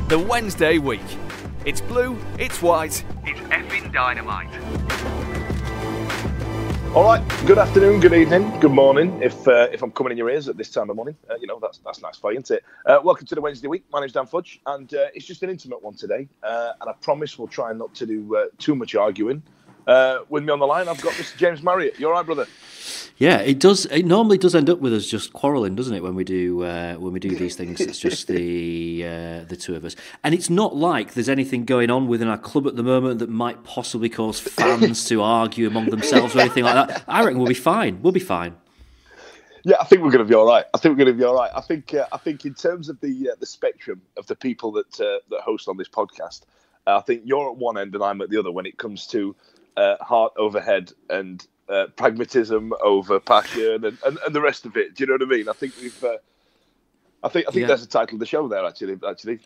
the Wednesday week. It's blue, it's white, it's effing dynamite. All right, good afternoon, good evening, good morning, if I'm coming in your ears at this time of morning. That's nice for you, isn't it? Welcome to the Wednesday week. My name's Dan Fudge, and it's just an intimate one today. And I promise we'll try not to do too much arguing. With me on the line, I've got Mr. James Marriott. You all right, brother? Yeah, it does. It normally does end up with us just quarrelling, doesn't it? When we do these things, it's just the two of us, and it's not like there's anything going on within our club at the moment that might possibly cause fans to argue among themselves or anything like that. I reckon we'll be fine. We'll be fine. Yeah, I think we're going to be all right. I think in terms of the spectrum of the people that host on this podcast, I think you're at one end and I'm at the other when it comes to heart over head and pragmatism over passion and the rest of it. Do you know what I mean? I think we've. I think that's the title of the show there. Actually,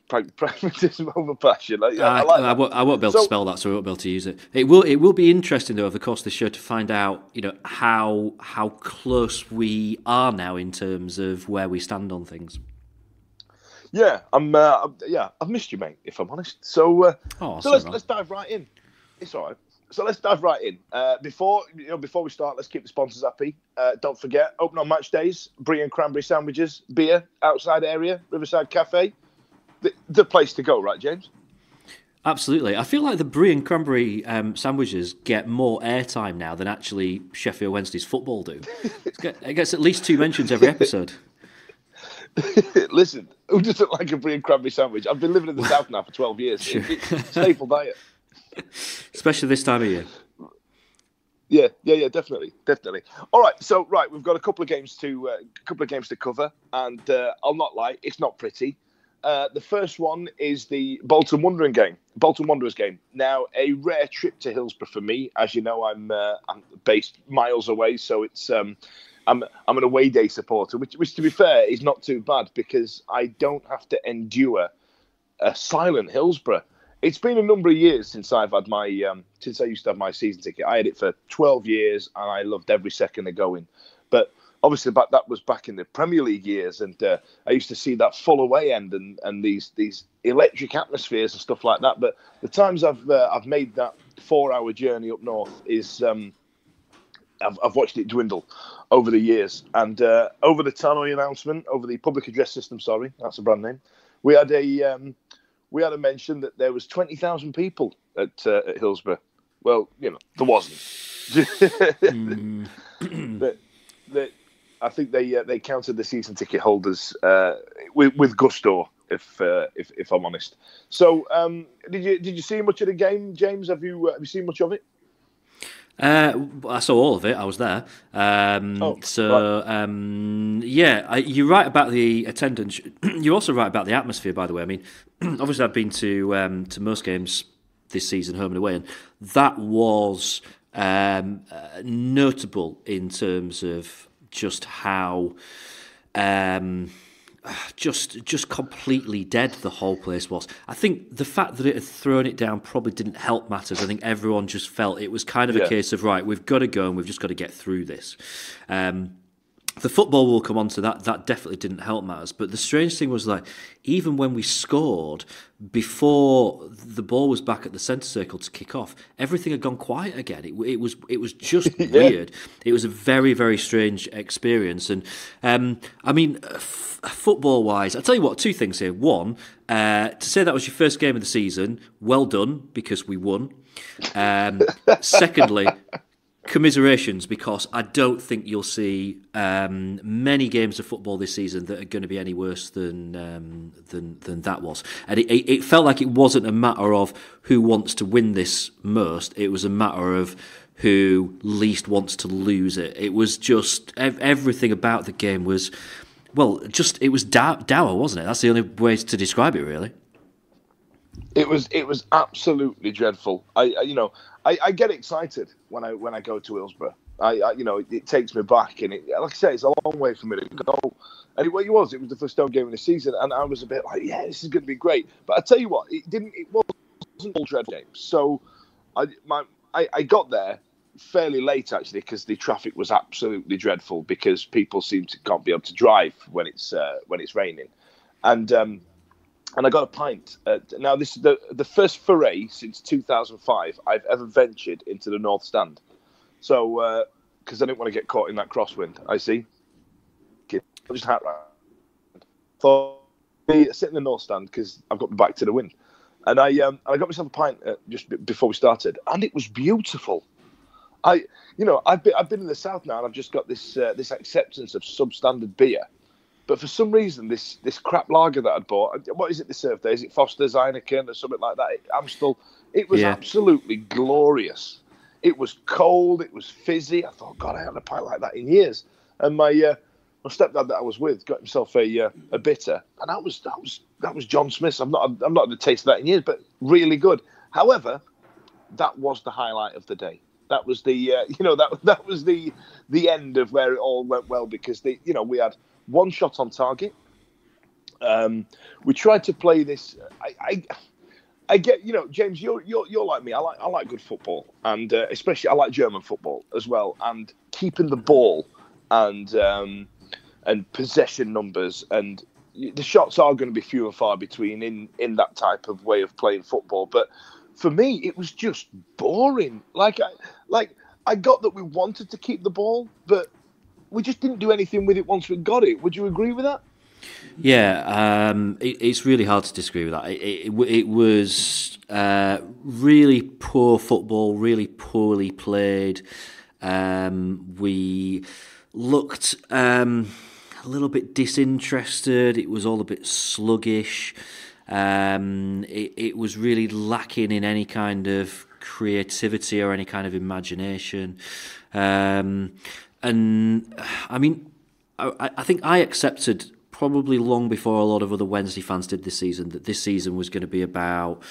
pragmatism over passion. I won't be able to spell that, so I won't be able to use it. It will be interesting though over the course of the show to find out, how close we are now in terms of where we stand on things. Yeah, I've missed you, mate. If I'm honest. So let's dive right in. It's all right. So let's dive right in. Before we start, let's keep the sponsors happy. Don't forget, open on match days, brie and cranberry sandwiches, beer, outside area, Riverside Cafe. The place to go, right, James? Absolutely. I feel like the brie and cranberry sandwiches get more airtime now than actually Sheffield Wednesday's football do. It gets at least 2 mentions every episode. Listen, who doesn't like a brie and cranberry sandwich? I've been living in the South now for 12 years. Sure. It's a staple diet. Especially this time of year. Yeah, definitely. All right, so we've got a couple of games to cover, and I'll not lie, it's not pretty. The first one is the Bolton Wanderers game. Now, a rare trip to Hillsborough for me. As you know, I'm based miles away, so it's I'm an away day supporter, which to be fair is not too bad because I don't have to endure a silent Hillsborough. It's been a number of years since I've had since I used to have my season ticket. I had it for 12 years and I loved every second of going. But obviously that was back in the Premier League years, and I used to see that full away end and these electric atmospheres and stuff like that. But the times I've made that 4-hour journey up north is I've watched it dwindle over the years. And over the tannoy announcement, over the public address system, sorry, that's a brand name, we had a mention that there was 20,000 people at Hillsborough. Well, there wasn't. I think they counted the season ticket holders with gusto, if I'm honest. So, did you see much of the game, James? Have you seen much of it? I saw all of it. I was there. You're right about the attendance. You're also right about the atmosphere, by the way. I mean, obviously I've been to most games this season, home and away, and that was notable in terms of just how just completely dead the whole place was. I think the fact that it had thrown it down probably didn't help matters. I think everyone just felt it was kind of a case of, right, we've got to go and we've just got to get through this. The football will come on to that. That definitely didn't help matters. But the strange thing was, like, even when we scored, before the ball was back at the centre circle to kick off, everything had gone quiet again. It was just weird. It was a very, very strange experience. And football-wise, I'll tell you what, 2 things here. One, to say that was your first game of the season, well done, because we won. Secondly, commiserations, because I don't think you'll see many games of football this season that are going to be any worse than that was. And it felt like it wasn't a matter of who wants to win this most. It was a matter of who least wants to lose it. It was just everything about the game was, it was dour, wasn't it? That's the only way to describe it, really. It was absolutely dreadful. I get excited when I go to Hillsborough. It takes me back, and like I say, it's a long way for me to go. And it was the first home game of the season, and I was a bit like, yeah, this is going to be great. But I tell you what, it wasn't all dread games. So I got there fairly late actually, because the traffic was absolutely dreadful because people can't be able to drive when it's raining, and and I got a pint. Now, this is the first foray since 2005 I've ever ventured into the North Stand. So, because I didn't want to get caught in that crosswind, I see. I just hat round. Thought, sit in the North Stand because I've got my back to the wind. And I got myself a pint just before we started, and it was beautiful. I've been in the South now, and I've just got this acceptance of substandard beer. But for some reason, this crap lager that I'd bought, what is it they serve there? Is it Foster's, Heineken, or something like that? Amstel. It was absolutely glorious. It was cold. It was fizzy. I thought, God, I haven't had a pint like that in years. And my stepdad that I was with got himself a bitter, and that was John Smith's. I'm not had a taste of that in years, but really good. However, that was the highlight of the day. That was the that was the end of where it all went well, because we had one shot on target. We tried to play this. I get, James, you're like me. I like good football, and especially I like German football as well. And keeping the ball and possession numbers, and the shots are going to be few and far between in that type of way of playing football. But for me, it was just boring. I got that we wanted to keep the ball, but we just didn't do anything with it once we got it. Would you agree with that? Yeah, it's really hard to disagree with that. It was really poor football, really poorly played. We looked a little bit disinterested. It was all a bit sluggish. It was really lacking in any kind of creativity or any kind of imagination. And I mean, I think I accepted probably long before a lot of other Wednesday fans did this season that this season was going to be about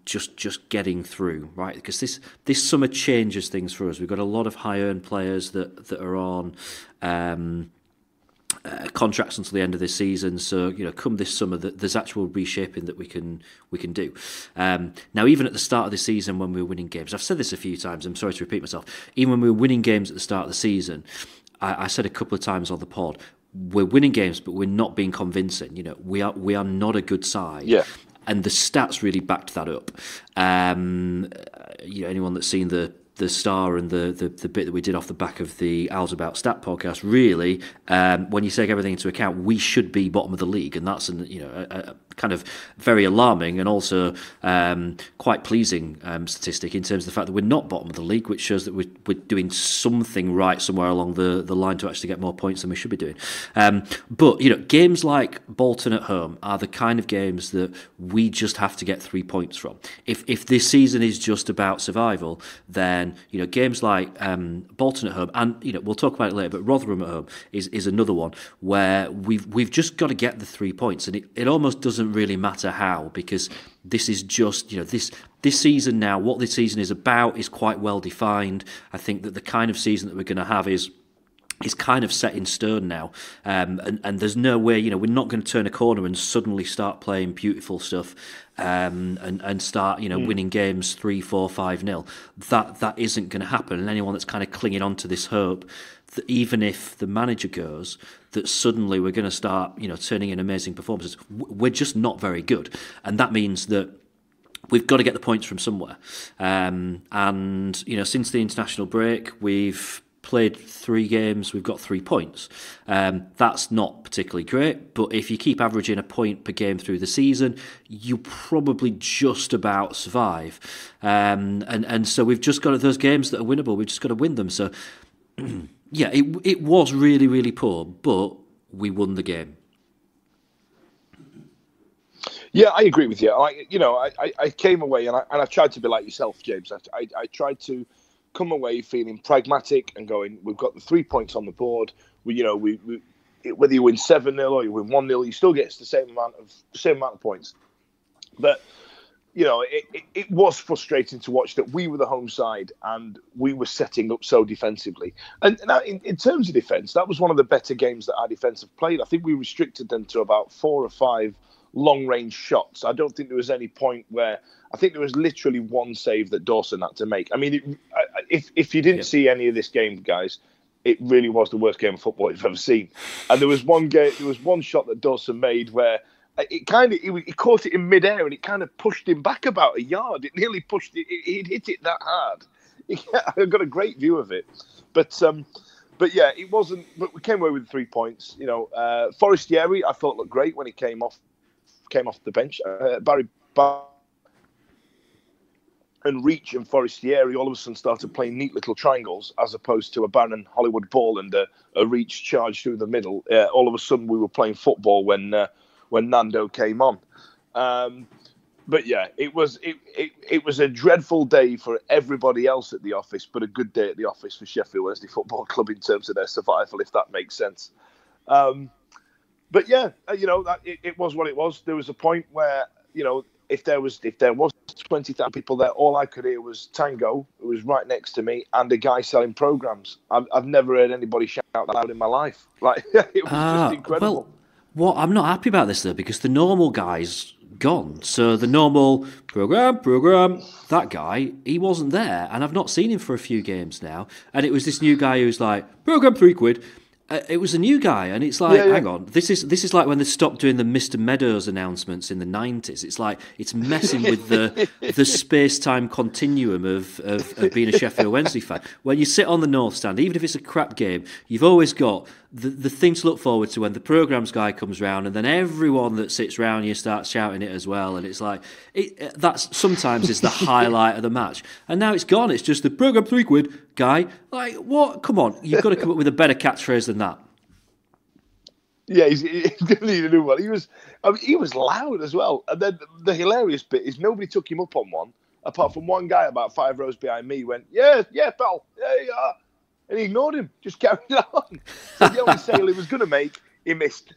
just getting through, right? Because this summer changes things for us. We've got a lot of high-earned players that are on contracts until the end of this season. So come this summer, there's actual reshaping that we can do. Now, even at the start of the season when we were winning games, I've said this a few times. I'm sorry to repeat myself. Even when we were winning games at the start of the season, I said a couple of times on the pod, we're winning games, but we're not being convincing. We are not a good side. Yeah. And the stats really backed that up. Anyone that's seen the Star and the bit that we did off the back of the Owls About Stat podcast, really, when you take everything into account, we should be bottom of the league, and that's a kind of very alarming and also quite pleasing statistic in terms of the fact that we're not bottom of the league, which shows that we're doing something right somewhere along the line to actually get more points than we should be doing. But games like Bolton at home are the kind of games that we just have to get 3 points from. If this season is just about survival, then games like Bolton at home, and we'll talk about it later, but Rotherham at home is another one where we've just got to get the 3 points, and it almost doesn't really matter how, because this is just this season now. What this season is about is quite well defined. I think that the kind of season that we're going to have is kind of set in stone now, and there's no way, we're not going to turn a corner and suddenly start playing beautiful stuff, and start, winning games 3-4, 5-0. That isn't going to happen. And anyone that's kind of clinging on to this hope that even if the manager goes, that suddenly we're going to start, turning in amazing performances, we're just not very good, and that means that we've got to get the points from somewhere. And since the international break, we've played 3 games, we've got 3 points. That's not particularly great, but if you keep averaging a point per game through the season, you probably just about survive. And so we've just got those games that are winnable, we've just got to win them. So, yeah, it was really, really poor, but we won the game. Yeah, I agree with you. I came away and I tried to be like yourself, James. I tried to come away feeling pragmatic and going, we've got the 3 points on the board. We whether you win 7-0 or you win 1-0, you still get the same amount of points. But it was frustrating to watch that we were the home side and we were setting up so defensively. And now, in terms of defence, that was one of the better games that our defence have played. I think we restricted them to about 4 or 5 long-range shots. I don't think there was any point where... I think there was literally one save that Dawson had to make. I mean, if you didn't see any of this game, guys, it really was the worst game of football you've ever seen. And there was one shot that Dawson made where he caught it in midair and it kind of pushed him back about a yard. It nearly pushed it. He'd hit it that hard. I got a great view of it, but yeah, it wasn't. But we came away with 3 points. Forestieri, I thought looked great when he came off the bench. Barry and Reach and Forestieri all of a sudden started playing neat little triangles as opposed to a barren Hollywood ball and a Reach charge through the middle. All of a sudden we were playing football when Nando came on. But yeah, it was a dreadful day for everybody else at the office, but a good day at the office for Sheffield Wednesday Football Club in terms of their survival, if that makes sense. But yeah, it was what it was. There was a point where, if there was 20,000 people there, all I could hear was Tango, who was right next to me, and a guy selling programs. I've never heard anybody shout that loud in my life. Like, it was just incredible. Well, I'm not happy about this though, because the normal guy's gone. So the normal program, that guy, he wasn't there, and I've not seen him for a few games now. And it was this new guy who's like, program £3. It was a new guy, and it's like, hang on, this is like when they stopped doing the Mr. Meadows announcements in the 90s. It's like it's messing with the space-time continuum of being a Sheffield Wednesday fan. When you sit on the North Stand, even if it's a crap game, you've always got the thing to look forward to when the programmes guy comes round, and then everyone that sits round you starts shouting it as well, and it's like that's sometimes is the highlight of the match. And now it's gone. It's just the program £3 guy. Like, what? Come on, you've got to come up with a better catchphrase than that. Yeah, he's going to need a new one. He was loud as well. And then the hilarious bit is nobody took him up on one, apart from one guy about 5 rows behind me went, yeah, pal, there you are. And he ignored him, just carried on. So the only sale he was going to make, he missed,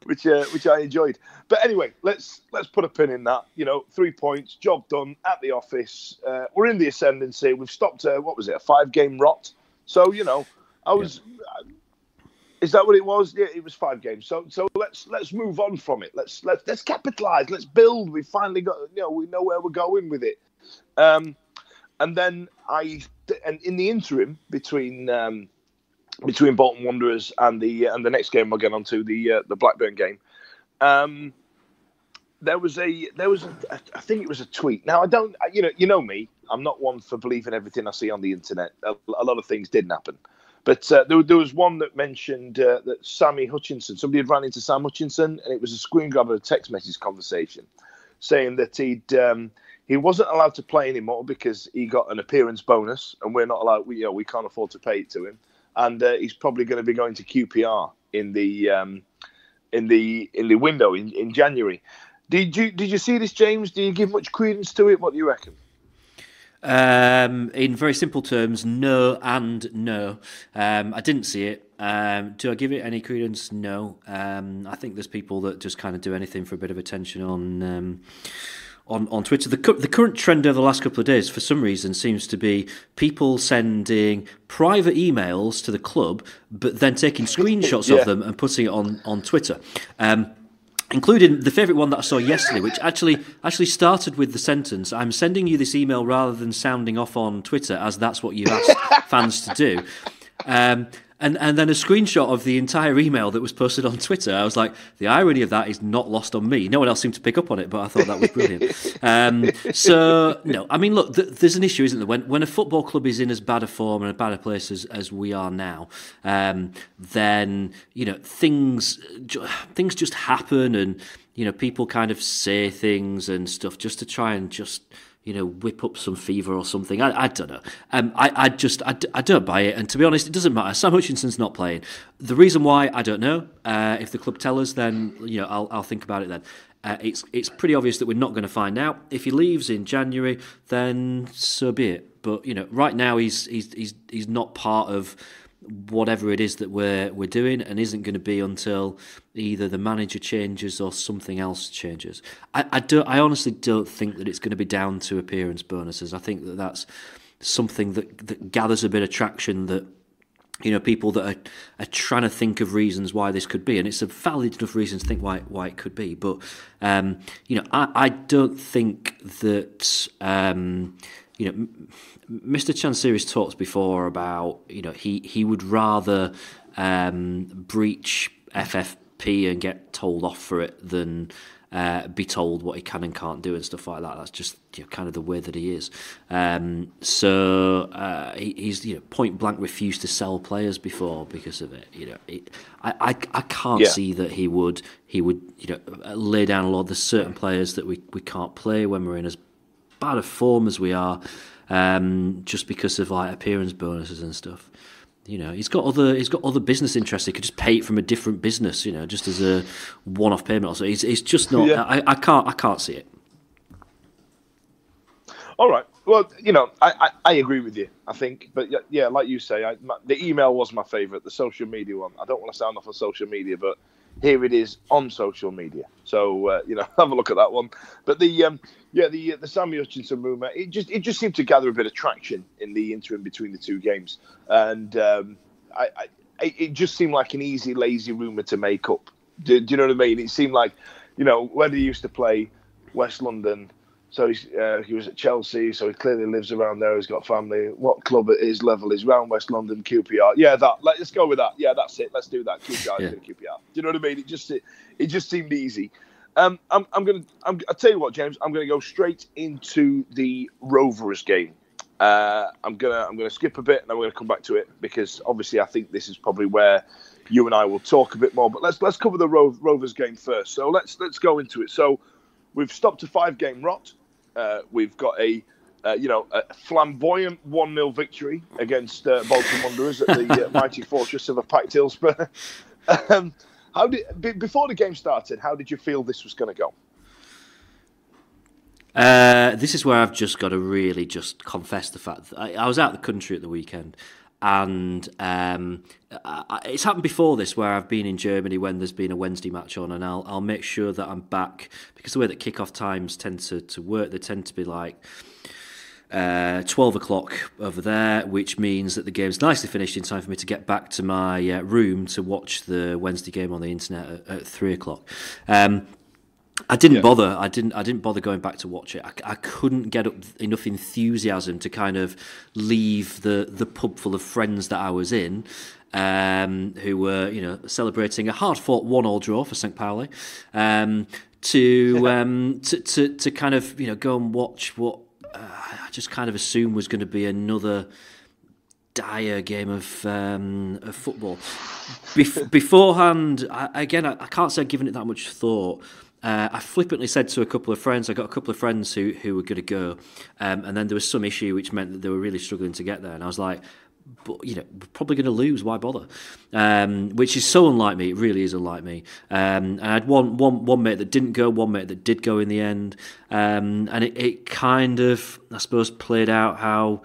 which I enjoyed. But anyway, let's put a pin in that. 3 points, job done at the office. We're in the ascendancy. We've stopped a 5-game rot. So I was. Is that what it was? Yeah, it was 5 games. So let's move on from it. Let's capitalise. Let's build. We finally got. We know where we're going with it. And then in the interim between Bolton Wanderers and the next game we'll get onto, the Blackburn game, there was I think it was a tweet. Now I don't, you know me, I'm not one for believing everything I see on the internet. A lot of things didn't happen, but there was one that mentioned that Sammy Hutchinson, somebody had ran into Sam Hutchinson, and it was a screen grab of a text message conversation saying that he wasn't allowed to play anymore because he got an appearance bonus, and we're not allowed. We can't afford to pay it to him, and he's probably going to be going to QPR in the window in January. Did you see this, James? Do you give much credence to it? What do you reckon? In very simple terms, no and no. I didn't see it. Do I give it any credence? No. I think there's people that just kind of do anything for a bit of attention on Twitter. The current trend over the last couple of days, for some reason, seems to be people sending private emails to the club, but then taking screenshots of them and putting it on Twitter. Including the favourite one that I saw yesterday, which actually started with the sentence, "I'm sending you this email rather than sounding off on Twitter, as that's what you've asked fans to do." And then a screenshot of the entire email that was posted on Twitter. I was like, the irony of that is not lost on me. No one else seemed to pick up on it, but I thought that was brilliant. So, no, I mean, look, there's an issue, isn't there? When a football club is in as bad a form and a bad a place as we are now, then, things just happen, and, people kind of say things and stuff just to try and just whip up some fever or something. I don't know. I don't buy it. And to be honest, it doesn't matter. Sam Hutchinson's not playing. The reason why, I don't know. If the club tell us, then I'll think about it then. It's pretty obvious that we're not going to find out. If he leaves in January, then so be it. But right now he's not part of whatever it is that we're doing, and isn't going to be until either the manager changes or something else changes. I honestly don't think that it's going to be down to appearance bonuses. I think that that's something that gathers a bit of traction, that people that are trying to think of reasons why this could be, and it's a valid enough reason to think why it could be. But I don't think that Mr. Chansiri's talked before about he would rather breach FFP XP and get told off for it than be told what he can and can't do and stuff like that. That's just kind of the way that he is. He's point blank refused to sell players before because of it. I can't see that he would lay down a lot. There's certain players that we can't play when we're in as bad a form as we are, just because of like appearance bonuses and stuff. He's got other business interests. He could just pay it from a different business, just as a one-off payment. Also, he's just not. Yeah. I can't see it. All right. Well, I agree with you. I think, but yeah, like you say, the email was my favourite. The social media one. I don't want to sound off on social media, but here it is on social media. So have a look at that one. But the Sammy Hutchinson rumour, it just seemed to gather a bit of traction in the interim between the two games, and it just seemed like an easy, lazy rumour to make up. Do you know what I mean? It seemed like, when he used to play West London, so he was at Chelsea, so he clearly lives around there. He's got family. What club at his level is round West London? QPR. Yeah, let's go with that. Yeah, that's it. Let's do that. QPR. Yeah. QPR. Do you know what I mean? It just seemed easy. I'll tell you what, James. I'm gonna go straight into the Rovers game. I'm gonna skip a bit and I'm gonna come back to it because obviously I think this is probably where you and I will talk a bit more. But let's cover the Rovers game first. So let's go into it. So we've stopped a 5-game rot. We've got a flamboyant 1-0 victory against Bolton Wanderers at the mighty fortress of a packed Hillsborough. Before the game started, how did you feel this was going to go? This is where I've just got to really just confess the fact that I was out of the country at the weekend, and it's happened before this where I've been in Germany when there's been a Wednesday match on, and I'll make sure that I'm back because the way that kick-off times tend to work, they tend to be like 12 o'clock over there, which means that the game's nicely finished in time for me to get back to my room to watch the Wednesday game on the internet at 3 o'clock. I didn't bother. I didn't bother going back to watch it. I couldn't get up enough enthusiasm to kind of leave the pub full of friends that I was in, who were celebrating a hard-fought 1-1 draw for St. Pauli, to kind of go and watch what I just kind of assumed was going to be another dire game of football. Beforehand, I can't say I'd given it that much thought. I flippantly said to a couple of friends, I got a couple of friends who were going to go, and then there was some issue which meant that they were really struggling to get there, and I was like, but we're probably going to lose, why bother? Which is so unlike me, it really is unlike me. And I had one mate that didn't go, one mate that did go in the end, and it kind of, I suppose, played out how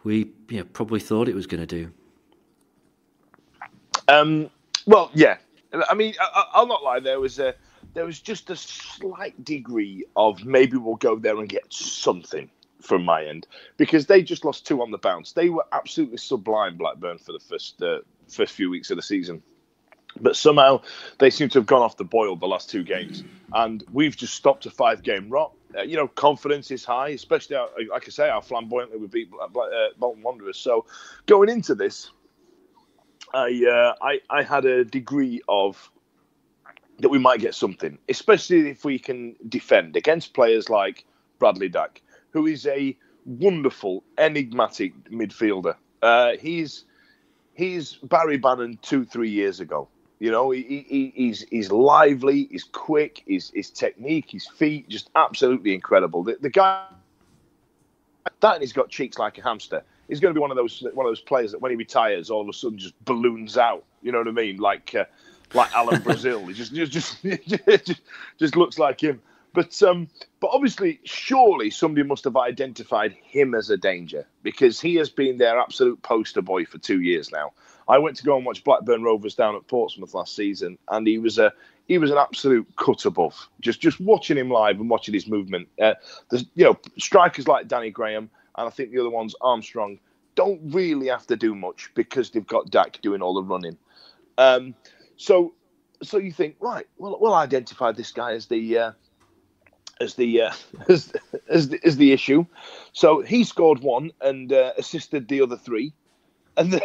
we probably thought it was going to do. Well, yeah. I mean, I'll not lie, there was just a slight degree of maybe we'll go there and get something from my end, because they just lost 2 on the bounce. They were absolutely sublime, Blackburn, for the first few weeks of the season. But somehow they seem to have gone off the boil the last 2 games. And we've just stopped a 5-game rot. Confidence is high, especially, like I say, how flamboyantly we beat Bolton Wanderers. So going into this, I had a degree of that we might get something, especially if we can defend against players like Bradley Dack, who is a wonderful, enigmatic midfielder. He's Barry Bannon 2-3 years ago. He's lively, he's quick, his technique, his feet, just absolutely incredible. The guy, that and he's got cheeks like a hamster. He's going to be one of those players that when he retires, all of a sudden just balloons out. You know what I mean? Like Alan Brazil. He just looks like him. But obviously, surely somebody must have identified him as a danger, because he has been their absolute poster boy for 2 years now. I went to go and watch Blackburn Rovers down at Portsmouth last season, and he was an absolute cut above. Just watching him live and watching his movement. There's strikers like Danny Graham, and I think the other ones, Armstrong, don't really have to do much because they've got Dak doing all the running. So you think, right? Well, we'll identify this guy as the issue. So he scored 1 and assisted the other 3, and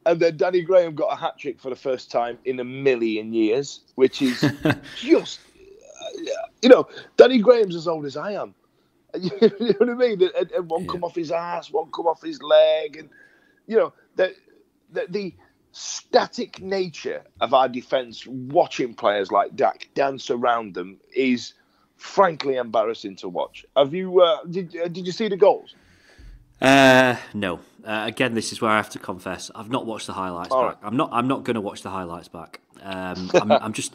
And then Danny Graham got a hat-trick for the first time in a million years, which is just, Danny Graham's as old as I am. You know what I mean? And one come off his ass, one come off his leg. And, the static nature of our defence, watching players like Dak dance around them, is frankly embarrassing to watch. Have you? Did you see the goals? No. Again, this is where I have to confess I've not watched the highlights back. Right. I'm not going to watch the highlights back. I'm just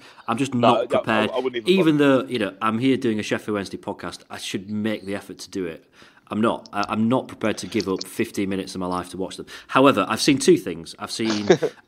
not prepared. I even though I'm here doing a Sheffield Wednesday podcast, I should make the effort to do it. I'm not prepared to give up 15 minutes of my life to watch them. However, I've seen two things. I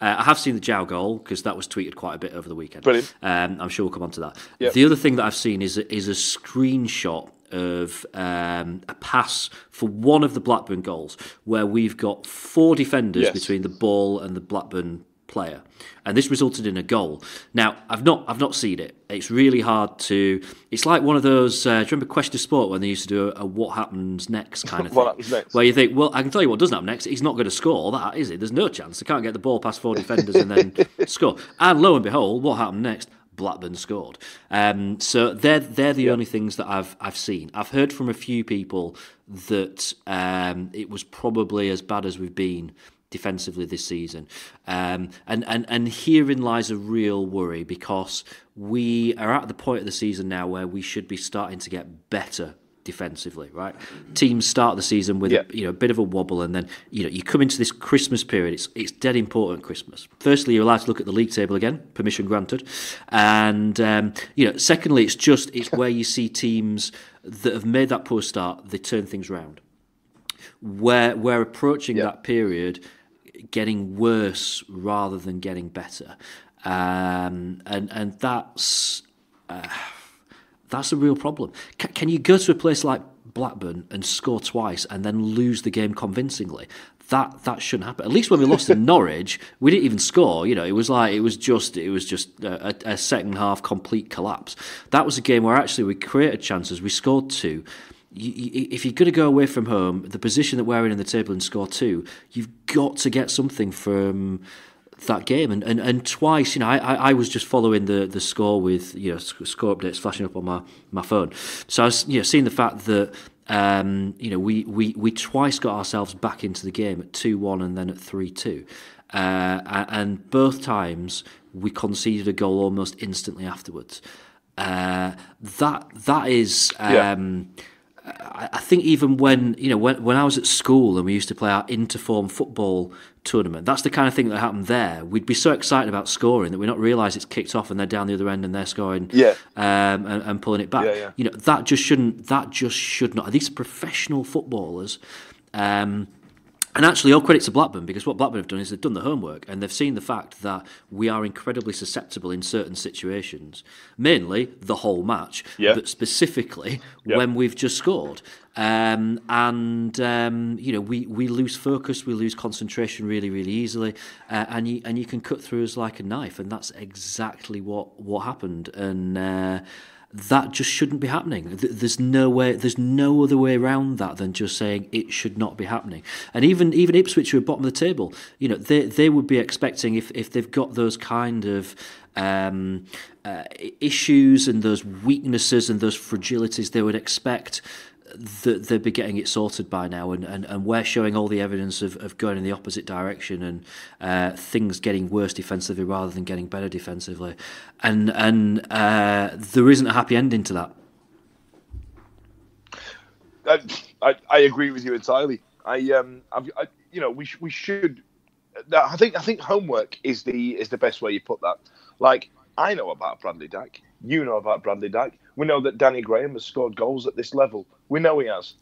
have seen the Jow goal, because that was tweeted quite a bit over the weekend. Brilliant. I'm sure we'll come on to that. Yep. The other thing that I've seen is a screenshot of a pass for one of the Blackburn goals, where we've got 4 defenders between the ball and the Blackburn player, and this resulted in a goal. Now, I've not seen it. It's really hard to. It's like one of those. Do you remember Question of Sport when they used to do a "What happens next" kind of thing? What happens next? Where you think, well, I can tell you what doesn't happen next. He's not going to score. That is it. There's no chance. They can't get the ball past 4 defenders and then score. And lo and behold, what happened next? Blackburn scored. So they're the only things that I've seen. I've heard from a few people that it was probably as bad as we've been defensively this season, and herein lies a real worry, because we are at the point of the season now where we should be starting to get better defensively, right? Teams start the season with a bit of a wobble, and then you come into this Christmas period. It's dead important, Christmas. Firstly, you're allowed to look at the league table again, permission granted, and secondly, it's where you see teams that have made that poor start, they turn things round. We're approaching that period getting worse rather than getting better, and that's a real problem. Can you go to a place like Blackburn and score twice and then lose the game convincingly? That shouldn't happen. At least when we lost to Norwich, we didn't even score. It was just a second half complete collapse. That was a game where actually we created chances. We scored 2. If you're going to go away from home, the position that we're in the table, and score 2, you've got to get something from that game. And twice, I was just following the score with score updates flashing up on my phone. So I was seeing the fact that we twice got ourselves back into the game at 2-1 and then at 3-2, and both times we conceded a goal almost instantly afterwards. That is. I think even when I was at school and we used to play our interform football tournament, that's the kind of thing that happened there. We'd be so excited about scoring that we not realise it's kicked off and they're down the other end and they're scoring and pulling it back. That just should not. These are professional footballers. And actually, all credit to Blackburn, because what Blackburn have done is they've done the homework and they've seen the fact that we are incredibly susceptible in certain situations, mainly the whole match, but specifically when we've just scored. We lose focus, we lose concentration really, really easily, and you can cut through us like a knife, and that's exactly what happened. And that just shouldn't be happening. There's no other way around that than just saying it should not be happening. And even Ipswich, who are bottom of the table, they would be expecting, if they've got those kind of issues and those weaknesses and those fragilities, they would expect that they'd be getting it sorted by now, and we're showing all the evidence of going in the opposite direction and things getting worse defensively rather than getting better defensively, and there isn't a happy ending to that. I agree with you entirely. We should. I think homework is the best way you put that. Like, I know about Bradley Dack. You know about Bradley Dack. We know that Danny Graham has scored goals at this level. We know he has.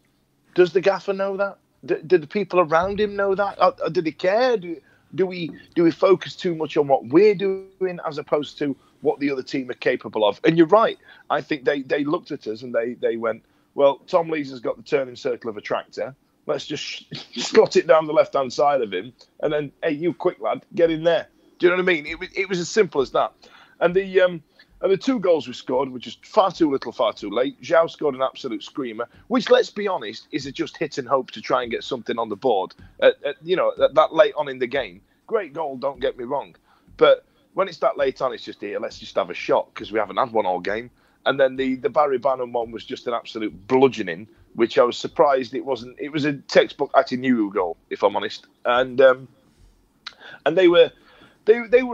Does the gaffer know that? Do the people around him know that? Or do they care? Do we focus too much on what we're doing as opposed to what the other team are capable of? And you're right. I think they looked at us and they went, well, Tom Lees has got the turning circle of a tractor. Let's just slot it down the left-hand side of him. And then, hey, you quick lad, get in there. Do you know what I mean? It was as simple as that. And the 2 goals we scored were just far too little, far too late. Zhao scored an absolute screamer, which, let's be honest, is just hit and hope to try and get something on the board at that late on in the game. Great goal, don't get me wrong. But when it's that late on, it's just here, let's just have a shot because we haven't had one all game. And then the Barry Bannon one was just an absolute bludgeoning, which I was surprised it wasn't. It was a textbook Atinubu goal, if I'm honest. And they were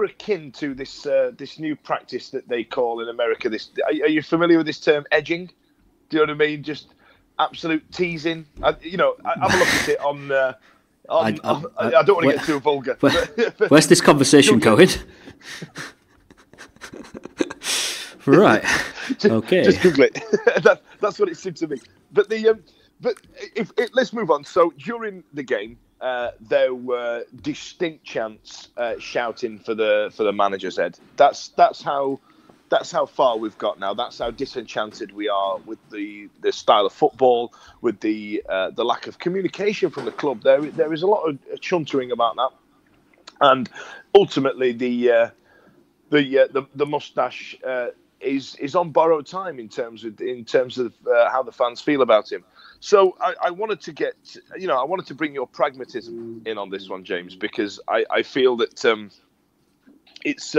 akin to this new practice that they call in America. Are you familiar with this term, edging? Do you know what I mean? Just absolute teasing. Have a look at it on. I don't want to get too vulgar. Where's this conversation going? Right. Okay. Just Google it. That's what it seemed to me. But let's move on. So during the game, there were distinct chants shouting for the manager's head. That's how far we've got now. That's how disenchanted we are with the style of football, with the lack of communication from the club. There is a lot of chuntering about that, and ultimately the mustache is on borrowed time in terms of how the fans feel about him. So I wanted to bring your pragmatism in on this one, James, because I feel that it's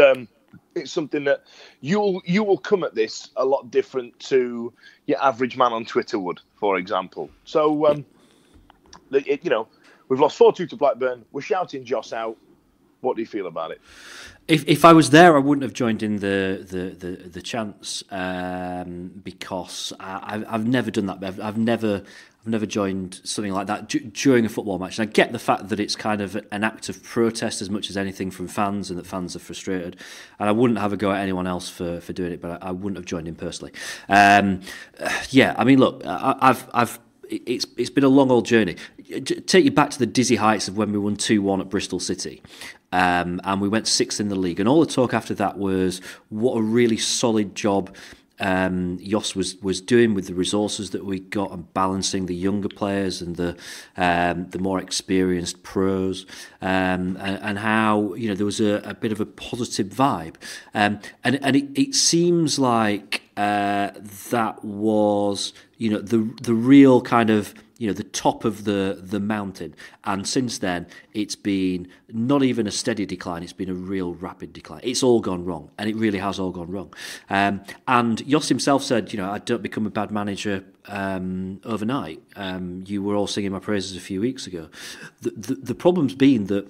something that you will come at this a lot different to your average man on Twitter would, for example. So we've lost 4-2 to Blackburn. We're shouting Joss out. What do you feel about it? If I was there, I wouldn't have joined in the chants because I've never done that. I've never joined something like that during a football match. And I get the fact that it's kind of an act of protest as much as anything from fans, and that fans are frustrated. And I wouldn't have a go at anyone else for doing it, but I wouldn't have joined in personally. Yeah, I mean, look, it's been a long old journey. Take you back to the dizzy heights of when we won 2-1 at Bristol City. And we went 6th in the league. And all the talk after that was what a really solid job Jos was doing with the resources that we got and balancing the younger players and the more experienced pros, and how there was a bit of a positive vibe, and it seems like that was the real kind of the top of the mountain. And since then, it's been not even a steady decline, it's been a real rapid decline. It's all gone wrong, and it really has all gone wrong. And Jos himself said, I don't become a bad manager overnight. You were all singing my praises a few weeks ago. The problem's been that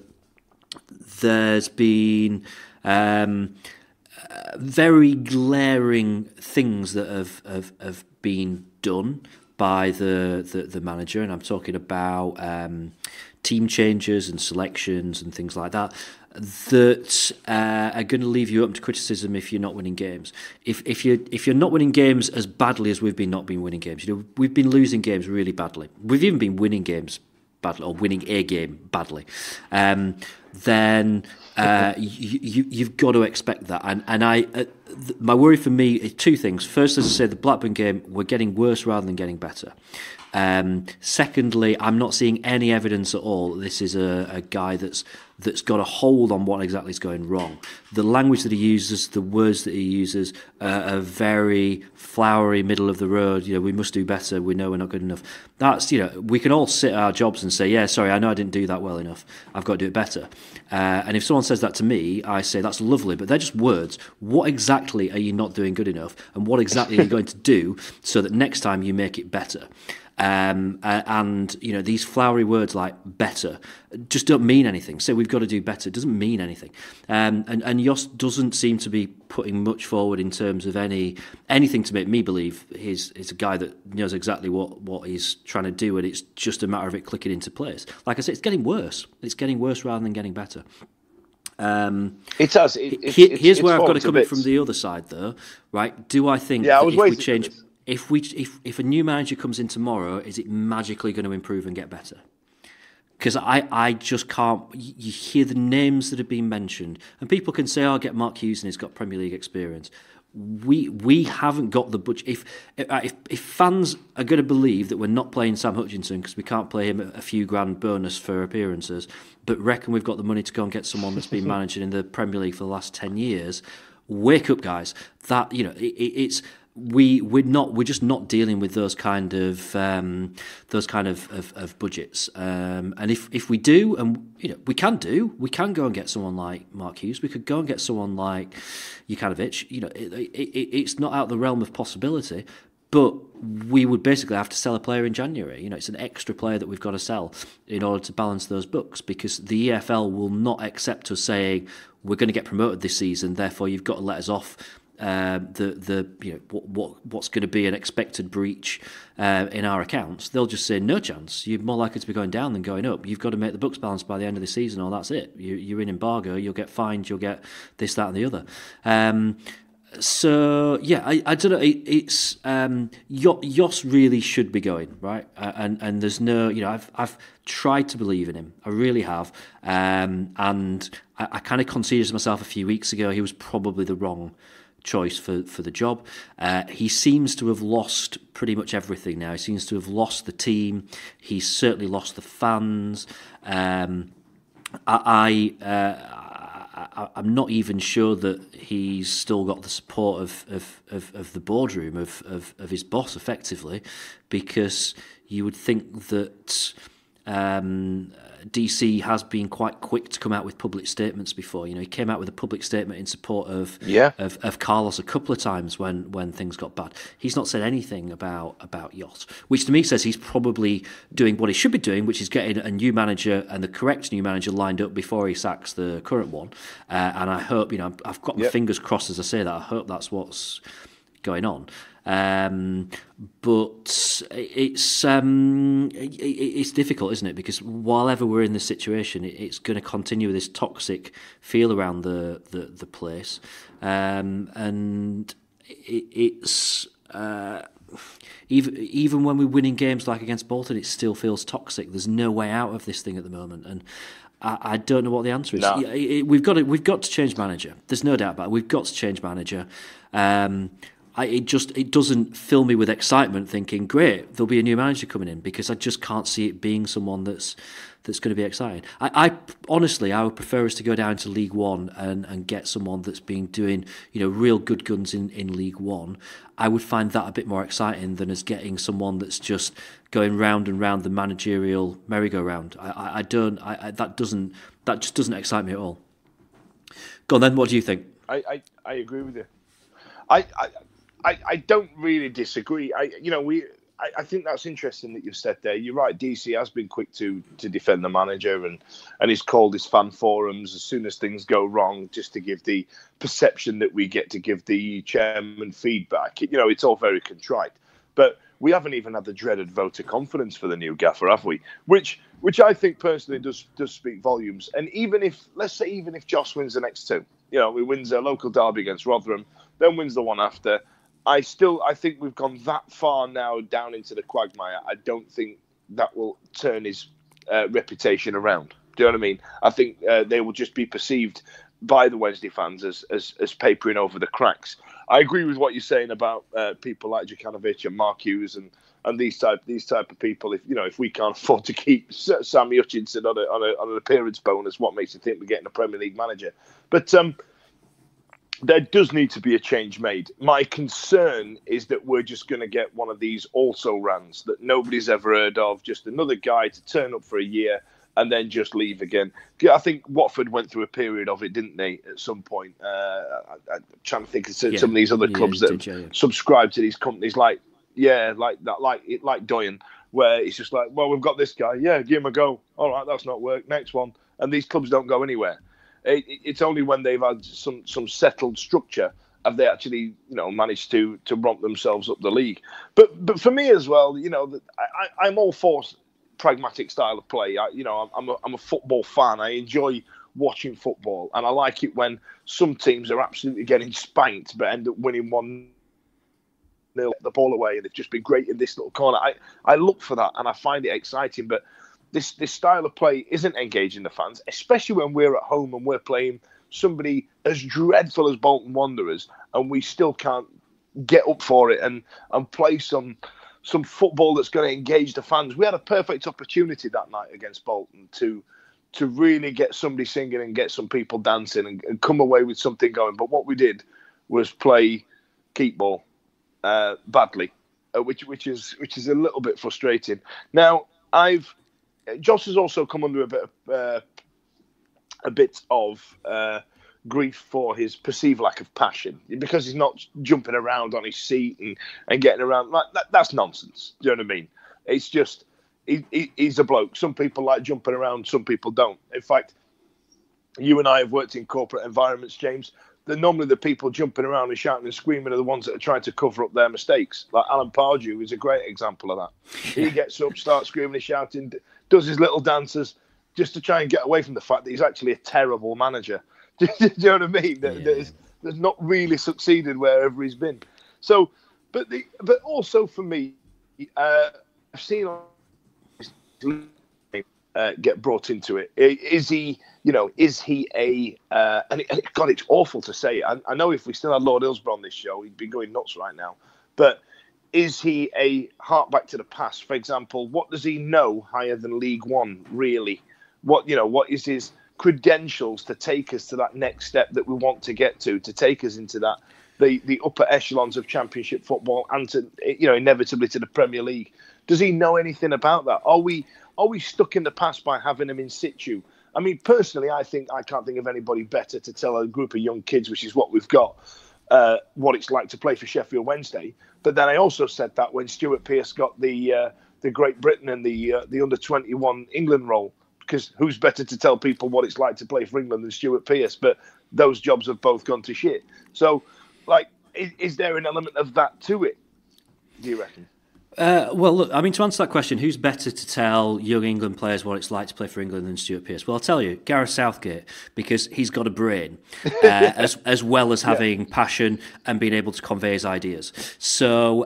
there's been very glaring things that have been done by the manager, and I'm talking about team changes and selections and things like that are going to leave you open to criticism if you're not winning games. If you're not winning games as badly as we've not been winning games, we've been losing games really badly. We've even been winning games badly, or winning a game badly. Then you've got to expect that. And my worry for me is two things. First, as I say, the Blackburn game, we're getting worse rather than getting better. Secondly, I'm not seeing any evidence at all that this is a guy that's got a hold on what exactly is going wrong. The language that he uses, the words that he uses, are very flowery, middle of the road. We must do better. We know we're not good enough. That's we can all sit at our jobs and say, yeah, sorry, I know I didn't do that well enough. I've got to do it better. And if someone says that to me, I say that's lovely, but they're just words. What exactly are you not doing good enough, and what exactly are you going to do so that next time you make it better? And these flowery words like better just don't mean anything. Say we've got to do better, it doesn't mean anything. And Jos doesn't seem to be putting much forward in terms of anything to make me believe he's a guy that knows exactly what he's trying to do, and it's just a matter of it clicking into place. Like I said, it's getting worse. It's getting worse rather than getting better. It does. Here's where I've got to come in from the other side, though. Right? Do I think that if we change? If a new manager comes in tomorrow, is it magically going to improve and get better? Because I just can't. You hear the names that have been mentioned, and people can say, "Oh, get Mark Hughes and he's got Premier League experience." We haven't got the budget. If fans are going to believe that we're not playing Sam Hutchinson because we can't play him a few grand bonus for appearances, but reckon we've got the money to go and get someone that's been managing in the Premier League for the last 10 years, wake up, guys. That it's we're just not dealing with those kind of budgets. And if we do, and we can go and get someone like Mark Hughes. We could go and get someone like Jukanovic. It's not out of the realm of possibility. But we would basically have to sell a player in January. It's an extra player that we've got to sell in order to balance those books, because the EFL will not accept us saying we're going to get promoted this season, therefore you've got to let us off what's going to be an expected breach in our accounts. They'll just say no chance. You're more likely to be going down than going up. You've got to make the books balance by the end of the season, or that's it. You're in embargo. You'll get fined. You'll get this, that, and the other. So yeah, I don't know. It's Jos really should be going, right, and there's no, I've tried to believe in him, I really have, and I kind of conceded to myself a few weeks ago he was probably the wrong choice for the job. He seems to have lost pretty much everything now. He seems to have lost the team. He's certainly lost the fans. I'm not even sure that he's still got the support of the boardroom, of his boss, effectively, because you would think that DC has been quite quick to come out with public statements before. He came out with a public statement in support of Carlos a couple of times when things got bad. He's not said anything about Jos, which to me says he's probably doing what he should be doing, which is getting a new manager and the correct new manager lined up before he sacks the current one. And I hope, I've got my fingers crossed as I say that. I hope that's what's going on. But it's difficult, isn't it? Because while ever we're in this situation, it's going to continue with this toxic feel around the place, and it's even when we're winning games like against Bolton, it still feels toxic. There's no way out of this thing at the moment, and I don't know what the answer is. No. We've got to change manager. There's no doubt about it. We've got to change manager. It doesn't fill me with excitement thinking, great, there'll be a new manager coming in, because I just can't see it being someone that's going to be exciting. I honestly, I would prefer us to go down to League One and get someone that's been doing, real good guns in League One. I would find that a bit more exciting than us getting someone that's just going round and round the managerial merry-go-round. That just doesn't excite me at all. Go on then, what do you think? I agree with you. I don't really disagree. I think that's interesting that you've said there. You're right. DC has been quick to defend the manager and he's called his fan forums as soon as things go wrong, just to give the perception that we get to give the chairman feedback. It's all very contrite, but we haven't even had the dreaded vote of confidence for the new gaffer, have we? Which I think personally does speak volumes. And even if Jos wins the next two, he wins a local derby against Rotherham, then wins the one after. I think we've gone that far now down into the quagmire. I don't think that will turn his reputation around. Do you know what I mean? I think they will just be perceived by the Wednesday fans as papering over the cracks. I agree with what you're saying about people like Jukanovic and Mark Hughes and these type of people. If we can't afford to keep Sammy Hutchinson on an appearance bonus, what makes you think we're getting a Premier League manager? But there does need to be a change made. My concern is that we're just going to get one of these also-rans that nobody's ever heard of, just another guy to turn up for a year and then just leave again. I think Watford went through a period of it, didn't they, at some point? I'm trying to think of some of these other clubs that subscribe to these companies like Doyen, where it's just like, well, we've got this guy. Yeah, give him a go. All right, that's not worked. Next one. And these clubs don't go anywhere. It's only when they've had some settled structure have they actually managed to romp themselves up the league. But for me as well, I'm all for pragmatic style of play. I'm a football fan. I enjoy watching football, and I like it when some teams are absolutely getting spanked but end up winning 1-0 the ball away, and they've just been great in this little corner. I look for that and I find it exciting, but this style of play isn't engaging the fans, especially when we're at home and we're playing somebody as dreadful as Bolton Wanderers, and we still can't get up for it and play some football that's going to engage the fans. We had a perfect opportunity that night against Bolton to really get somebody singing and get some people dancing and come away with something going. But what we did was play keep ball. badly, which is a little bit frustrating. Now, Joss has also come under a bit of grief for his perceived lack of passion, because he's not jumping around on his seat and getting around. That's nonsense. Do you know what I mean? It's just he's a bloke. Some people like jumping around, some people don't. In fact, you and I have worked in corporate environments, James. Normally the people jumping around and shouting and screaming are the ones that are trying to cover up their mistakes. Like Alan Pardew is a great example of that. He gets up, starts screaming and shouting, does his little dances just to try and get away from the fact that he's actually a terrible manager. Do you know what I mean? There's not really succeeded wherever he's been. So, but also for me, I've seen get brought into it. Is he a? And God, it's awful to say. I know if we still had Lord Hillsborough on this show, he'd be going nuts right now. But is he a hark back to the past? For example, what does he know higher than League One? Really, what is his credentials to take us to that next step that we want to get to take us into that the upper echelons of Championship football and to inevitably to the Premier League? Does he know anything about that? Are we stuck in the past by having him in situ? I mean, personally, I can't think of anybody better to tell a group of young kids, which is what we've got, what it's like to play for Sheffield Wednesday. But then I also said that when Stuart Pearce got the Great Britain and the under-21 England role, because who's better to tell people what it's like to play for England than Stuart Pearce? But those jobs have both gone to shit. So, is there an element of that to it, do you reckon? Well, look, I mean, to answer that question, who's better to tell young England players what it's like to play for England than Stuart Pearce? Well, I'll tell you, Gareth Southgate, because he's got a brain, as well as having passion and being able to convey his ideas. So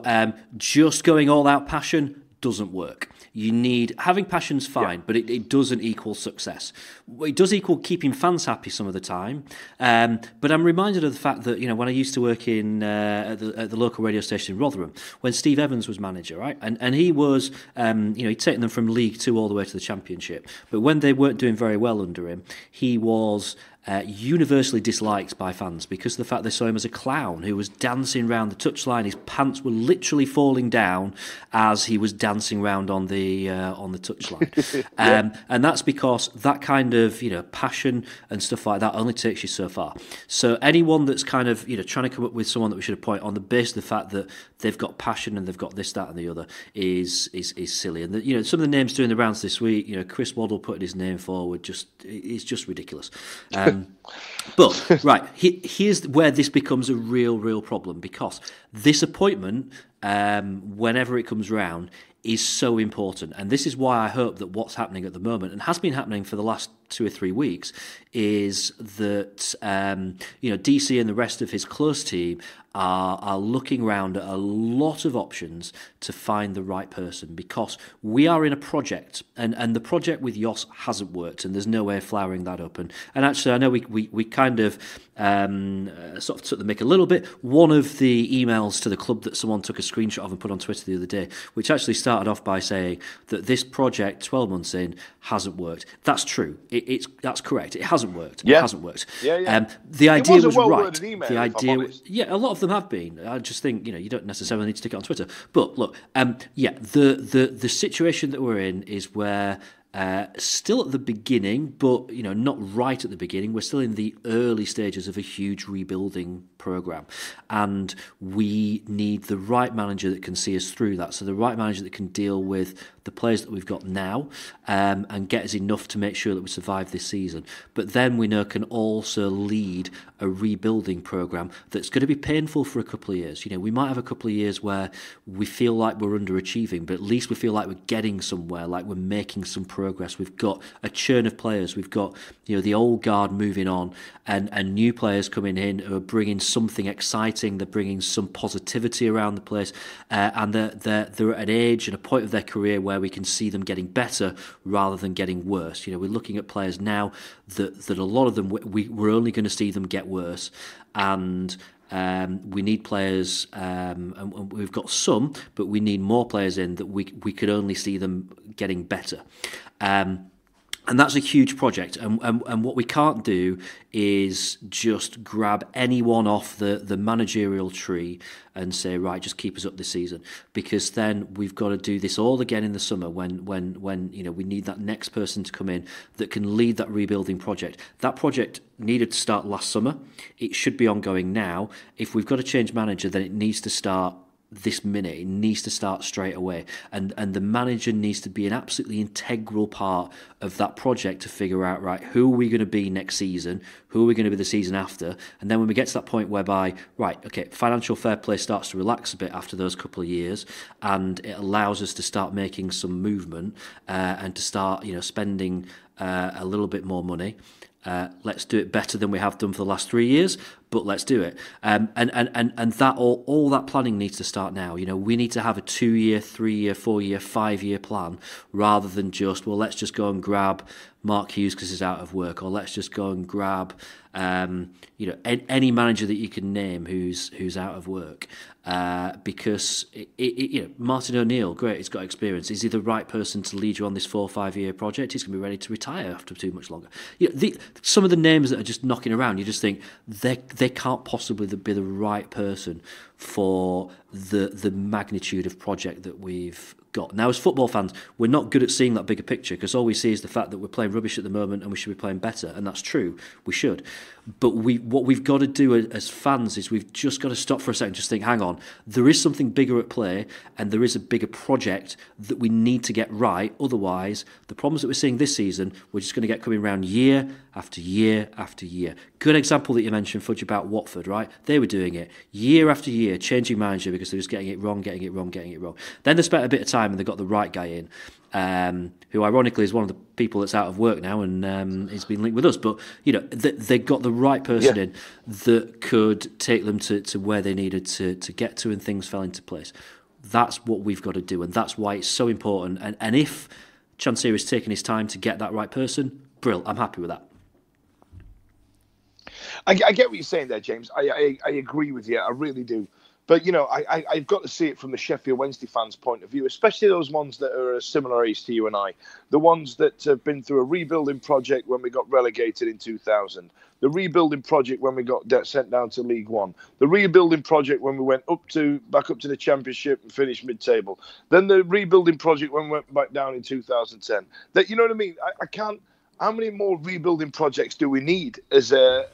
just going all out passion doesn't work. You need having passion's fine, but it doesn't equal success. It does equal keeping fans happy some of the time. But I'm reminded of the fact that when I used to work in at the local radio station in Rotherham, when Steve Evans was manager, right, and he was he'd taken them from League Two all the way to the Championship. But when they weren't doing very well under him, he was universally disliked by fans because of the fact they saw him as a clown who was dancing around the touchline. His pants were literally falling down as he was dancing around on the touchline. And that's because that kind of passion and stuff like that only takes you so far. So anyone that's kind of trying to come up with someone that we should appoint on the basis of the fact that they've got passion and they've got this, that, and the other is silly. And some of the names doing the rounds this week, Chris Waddle putting his name forward, is just ridiculous. But right, here's where this becomes a real problem, because this appointment, whenever it comes round, is so important. And this is why I hope that what's happening at the moment, and has been happening for the last 2 or 3 weeks, is that DC and the rest of his close team are looking around at a lot of options to find the right person, because we are in a project, and the project with Jos hasn't worked, and there's no way of flowering that up. And actually, I know we kind of sort of took the mick a little bit. One of the emails to the club that someone took a screenshot of and put on Twitter the other day, which actually started off by saying that this project, 12 months in, hasn't worked. That's true. That's correct. It hasn't worked. Yeah. It hasn't worked. Yeah. The idea was right. Email, the idea was, a lot of them have been. I just think you don't necessarily need to stick it on Twitter. But look, the situation that we're in is where still at the beginning, but not right at the beginning. We're still in the early stages of a huge rebuilding program, and we need the right manager that can see us through that. So the right manager that can deal with the players that we've got now and get us enough to make sure that we survive this season. But then we know can also lead a rebuilding program that's going to be painful for a couple of years. We might have a couple of years where we feel like we're underachieving, but at least we feel like we're getting somewhere, like we're making some progress. We've got a churn of players. We've got the old guard moving on, and new players coming in who are bringing something exciting. They're bringing some positivity around the place, and they're at an age and a point of their career where we can see them getting better rather than getting worse. We're looking at players now that a lot of them we're only going to see them get worse, and we need players, and we've got some, but we need more players in that we could only see them getting better. And that's a huge project, and what we can't do is just grab anyone off the managerial tree and say, right, just keep us up this season, because then we've got to do this all again in the summer when you know, we need that next person to come in that can lead that rebuilding project. That project needed to start last summer. It should be ongoing now. If we've got to change manager, then it needs to start this minute. It needs to start straight away, and the manager needs to be an absolutely integral part of that project to figure out, right, who are we going to be next season, who are we going to be the season after, and then when we get to that point whereby, right, okay, financial fair play starts to relax a bit after those couple of years, and it allows us to start making some movement and to start, you know, spending a little bit more money. Let's do it better than we have done for the last 3 years, but let's do it. And that all that planning needs to start now. You know, we need to have a 2-year, 3-year, 4-year, 5-year plan, rather than just, well, let's just go and grab Mark Hughes because he's out of work, or let's just go and grab you know, any manager that you can name who's out of work. Because you know, Martin O'Neill, great, he's got experience. Is he the right person to lead you on this 4 or 5 year project? He's going to be ready to retire after too much longer. You know, some of the names that are just knocking around, you just think they can't possibly be the right person for the magnitude of project that we've got. Now, as football fans, we're not good at seeing that bigger picture, because all we see is the fact that we're playing rubbish at the moment and we should be playing better, and that's true, we should. But what we've got to do as fans is we've just got to stop for a second and just think, hang on, there is something bigger at play, and there is a bigger project that we need to get right. Otherwise, the problems that we're seeing this season, we're just going to get coming around year after year after year. Good example that you mentioned, Fudge, about Watford, right? They were doing it year after year, changing manager because they were just getting it wrong. Then they spent a bit of time and they got the right guy in, who ironically is one of the people that's out of work now, and he's been linked with us. But you know, they got the right person in that could take them to where they needed to get to, and things fell into place. That's what we've got to do, and that's why it's so important. And if Chansiri is taking his time to get that right person, brill, I'm happy with that. I get what you're saying there, James. I agree with you. I really do. But, you know, I've got to see it from the Sheffield Wednesday fans' point of view, especially those ones that are a similar age to you and I. The ones that have been through a rebuilding project when we got relegated in 2000. The rebuilding project when we got sent down to League One. The rebuilding project when we went back up to the Championship and finished mid-table. Then the rebuilding project when we went back down in 2010. That, you know what I mean? I can't... How many more rebuilding projects do we need as a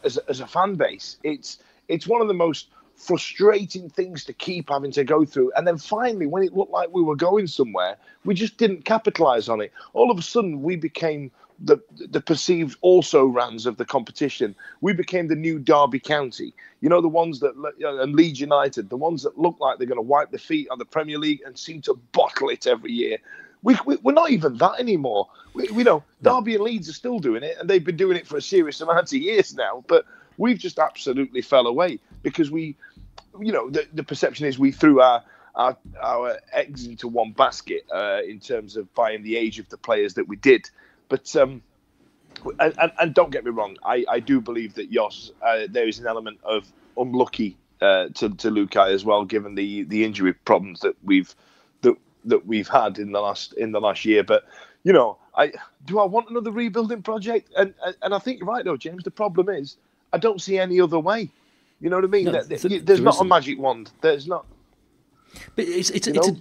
fan base? It's one of the most frustrating things to keep having to go through. And then finally, when it looked like we were going somewhere, we just didn't capitalise on it. All of a sudden, we became the perceived also-rans of the competition. We became the new Derby County. You know, the ones that, and Leeds United, the ones that look like they're going to wipe their feet on the Premier League and seem to bottle it every year. We're not even that anymore. We know Derby and Leeds are still doing it, and they've been doing it for a serious amount of years now. But we've just absolutely fell away because we, you know, the perception is we threw our eggs into one basket in terms of buying the age of the players that we did. But and don't get me wrong, I do believe that there is an element of unlucky to Lukai as well, given the injury problems that we've had in the last year. But you know, I want another rebuilding project, and I think you're right though, James. The problem is I don't see any other way. You know what I mean? No, there's not a magic wand. There's not. But it's a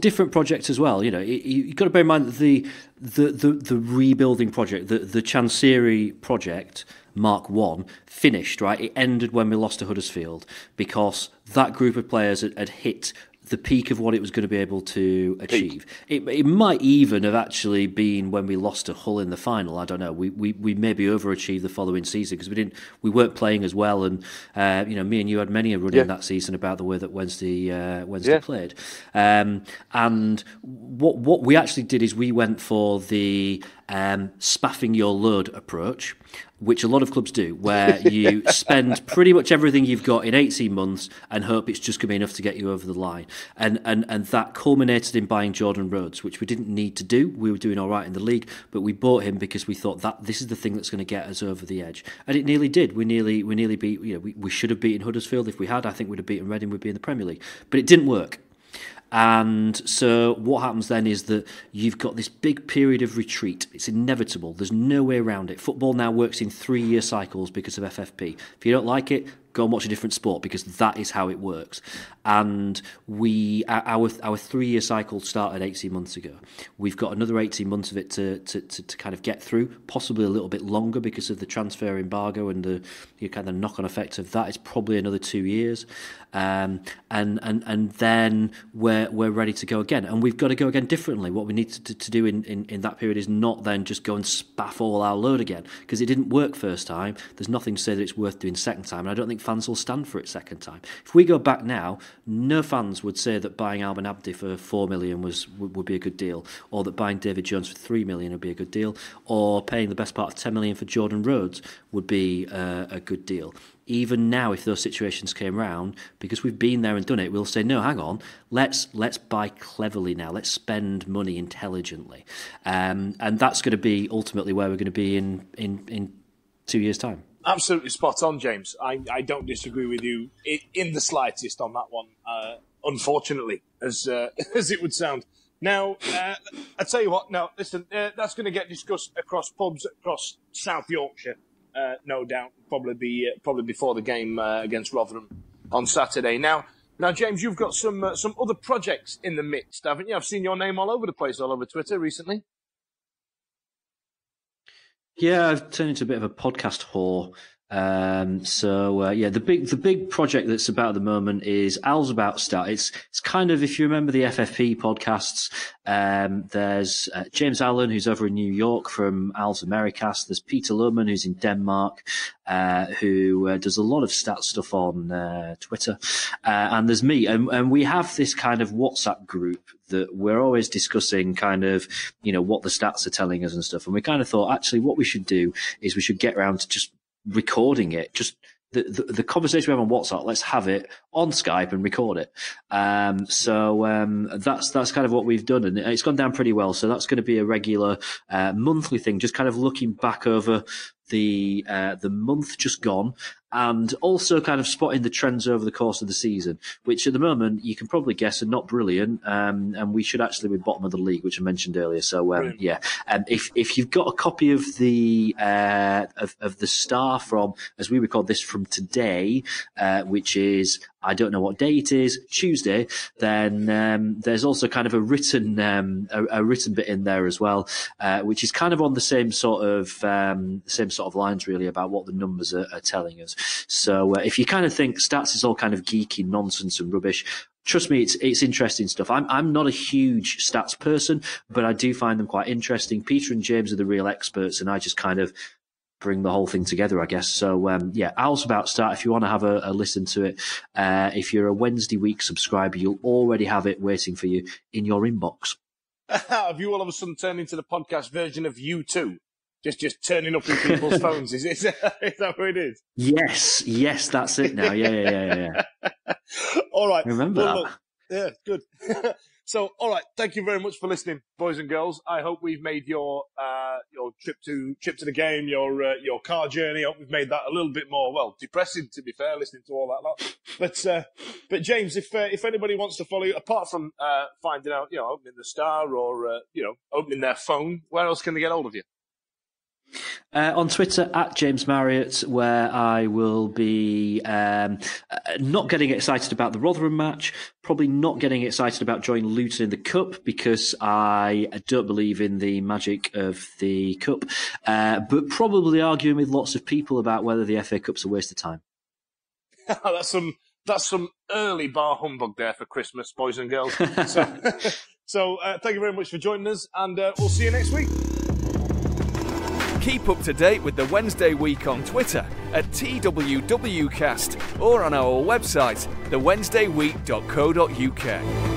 different project as well. You know, you've got to bear in mind that the rebuilding project, the Chansiri project, Mark 1, finished, right? It ended when we lost to Huddersfield because that group of players had hit the peak of what it was going to be able to achieve. It might even have actually been when we lost to Hull in the final. I don't know. We maybe overachieved the following season because we weren't playing as well, and you know, me and you had many a run in that season about the way that Wednesday played. And what we actually did is we went for the spaffing your load approach, which a lot of clubs do, where you spend pretty much everything you've got in 18 months and hope it's just going to be enough to get you over the line. And that culminated in buying Jordan Rhodes, which we didn't need to do. We were doing all right in the league, but we bought him because we thought that this is the thing that's going to get us over the edge. And it nearly did. We nearly beat, you know, we should have beaten Huddersfield. If we had, I think we'd have beaten Reading, we'd be in the Premier League. But it didn't work. And so what happens then is that you've got this big period of retreat. It's inevitable. There's no way around it. Football now works in 3-year cycles because of FFP. If you don't like it, go and watch a different sport, because that is how it works. And our 3-year cycle started 18 months ago. We've got another 18 months of it to kind of get through, possibly a little bit longer because of the transfer embargo and the kind of knock-on effect of that. It's probably another 2 years, and then we're ready to go again. And we've got to go again differently. What we need to do in that period is not then just go and spaff all our load again, because it didn't work first time. There's nothing to say that it's worth doing second time, and I don't think fans will stand for it second time. If we go back now, no fans would say that buying Alban Abdi for $4 million would be a good deal, or that buying David Jones for $3 million would be a good deal, or paying the best part of $10 million for Jordan Rhodes would be a good deal. Even now, if those situations came round, because we've been there and done it, we'll say, no, hang on, let's buy cleverly now. Let's spend money intelligently, and that's going to be ultimately where we're going to be in 2 years' time. Absolutely spot on, James. I don't disagree with you in the slightest on that one, unfortunately, as it would sound. Now, I tell you what, now, listen, that's going to get discussed across pubs across South Yorkshire, no doubt, probably before the game against Rotherham on Saturday. Now, James, you've got some other projects in the midst, haven't you? I've seen your name all over the place, all over Twitter recently. Yeah, I've turned into a bit of a podcast whore. The big project that's about at the moment is Al's About Start. It's kind of, if you remember the FFP podcasts, there's James Allen, who's over in New York from Al's Americast. There's Peter Lohman, who's in Denmark, who does a lot of stats stuff on Twitter. And there's me. And we have this kind of WhatsApp group that we're always discussing kind of, what the stats are telling us and stuff. And we kind of thought, actually, what we should do is we should get around to just recording it, just the conversation we have on WhatsApp, let's have it on Skype and record it. That's kind of what we've done, and it's gone down pretty well. So that's going to be a regular monthly thing, just kind of looking back over the month just gone, and also kind of spotting the trends over the course of the season, which at the moment you can probably guess are not brilliant. And we should actually be bottom of the league, which I mentioned earlier. So if you've got a copy of the Star from, as we record this, from today, which is, I don't know what day it is, Tuesday, then there's also kind of a written bit in there as well, which is kind of on the same sort of lines really about what the numbers are telling us. So if you kind of think stats is all kind of geeky nonsense and rubbish, trust me, it's interesting stuff. I'm not a huge stats person, but I do find them quite interesting. Peter and James are the real experts, and I just kind of bring the whole thing together, I guess. So, Al's About Start, if you want to have a listen to it, if you're a Wednesday week subscriber, you'll already have it waiting for you in your inbox. Have you all of a sudden turned into the podcast version of U2? Just turning up in people's phones. Is that what it is? Yes, that's it now. Yeah. All right. Remember that. Look, yeah, good. So, all right. Thank you very much for listening, boys and girls. I hope we've made your trip to the game, your car journey. I hope we've made that a little bit more, depressing, to be fair, listening to all that lot. But James, if anybody wants to follow you, apart from finding out, opening the Star or opening their phone, where else can they get hold of you? On Twitter at James Marriott, where I will be not getting excited about the Rotherham match, probably not getting excited about joining Luton in the Cup because I don't believe in the magic of the Cup, but probably arguing with lots of people about whether the FA Cup's a waste of time. That's some early bar humbug there for Christmas, boys and girls. So thank you very much for joining us, and we'll see you next week. Keep up to date with the Wednesday Week on Twitter at TWWcast or on our website, thewednesdayweek.co.uk.